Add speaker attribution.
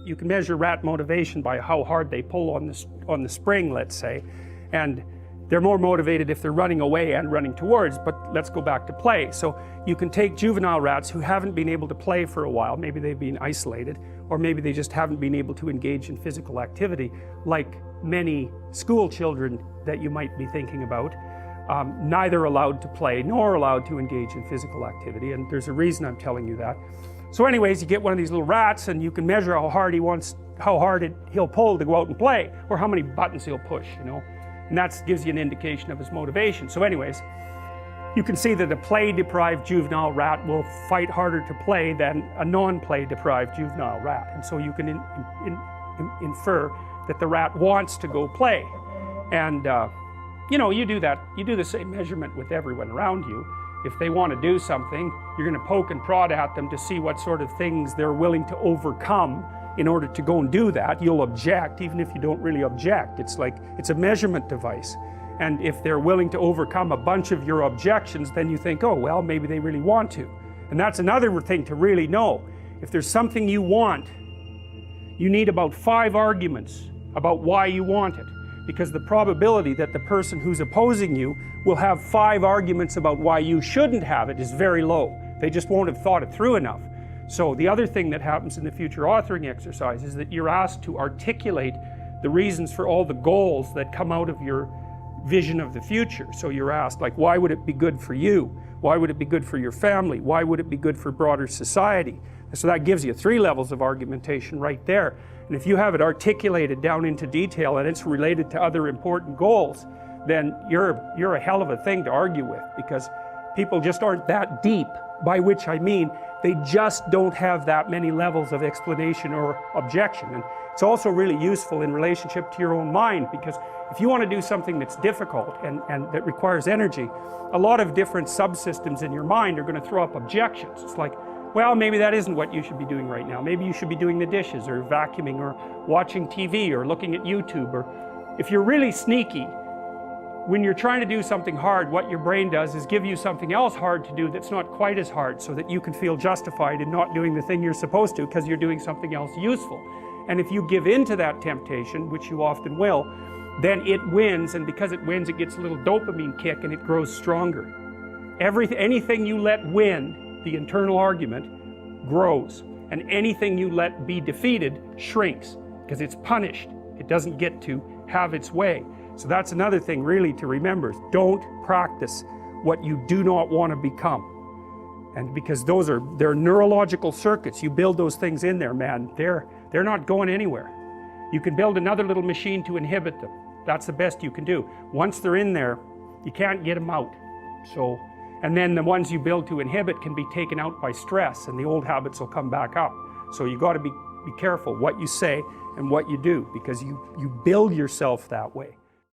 Speaker 1: you can measure rat motivation by how hard they pull on the spring, let's say, and they're more motivated if they're running away and running towards. But let's go back to play. So you can take juvenile rats who haven't been able to play for a while, maybe they've been isolated, or maybe they just haven't been able to engage in physical activity, like many school children that you might be thinking about, neither allowed to play nor allowed to engage in physical activity, and there's a reason I'm telling you that. So anyways, you get one of these little rats and you can measure how hard he'll pull to go out and play, or how many buttons he'll push, you know, and that gives you an indication of his motivation. So anyways, you can see that a play-deprived juvenile rat will fight harder to play than a non-play-deprived juvenile rat, and so you can infer that the rat wants to go play. And you know, you do the same measurement with everyone around you. If they want to do something, you're going to poke and prod at them to see what sort of things they're willing to overcome in order to go and do that. You'll object even if you don't really object. It's like, it's a measurement device. And if they're willing to overcome a bunch of your objections, then you think, oh well, maybe they really want to. And that's another thing to really know. If there's something you want, you need about 5 arguments about why you want it, because the probability that the person who's opposing you will have 5 arguments about why you shouldn't have it is very low. They just won't have thought it through enough. So the other thing that happens in the future authoring exercise is that you're asked to articulate the reasons for all the goals that come out of your vision of the future. So you're asked, like, why would it be good for you? Why would it be good for your family? Why would it be good for broader society? So that gives you 3 levels of argumentation right there. And if you have it articulated down into detail and it's related to other important goals, then you're a hell of a thing to argue with, because people just aren't that deep, by which I mean they just don't have that many levels of explanation or objection. And it's also really useful in relationship to your own mind, because if you want to do something that's difficult and that requires energy, a lot of different subsystems in your mind are going to throw up objections. It's like, well, maybe that isn't what you should be doing right now. Maybe you should be doing the dishes, or vacuuming, or watching TV, or looking at YouTube. Or if you're really sneaky, when you're trying to do something hard, what your brain does is give you something else hard to do that's not quite as hard, so that you can feel justified in not doing the thing you're supposed to because you're doing something else useful. And if you give in to that temptation, which you often will, then it wins, and because it wins, it gets a little dopamine kick and it grows stronger. Anything you let win, the internal argument, grows, and anything you let be defeated shrinks, because it's punished. It doesn't get to have its way. So that's another thing really to remember. Don't practice what you do not want to become. And because they're neurological circuits, you build those things in there, man, they're not going anywhere. You can build another little machine to inhibit them. That's the best you can do. Once they're in there, you can't get them out. So, and then the ones you build to inhibit can be taken out by stress, and the old habits will come back up. So you got to be careful what you say and what you do, because you build yourself that way.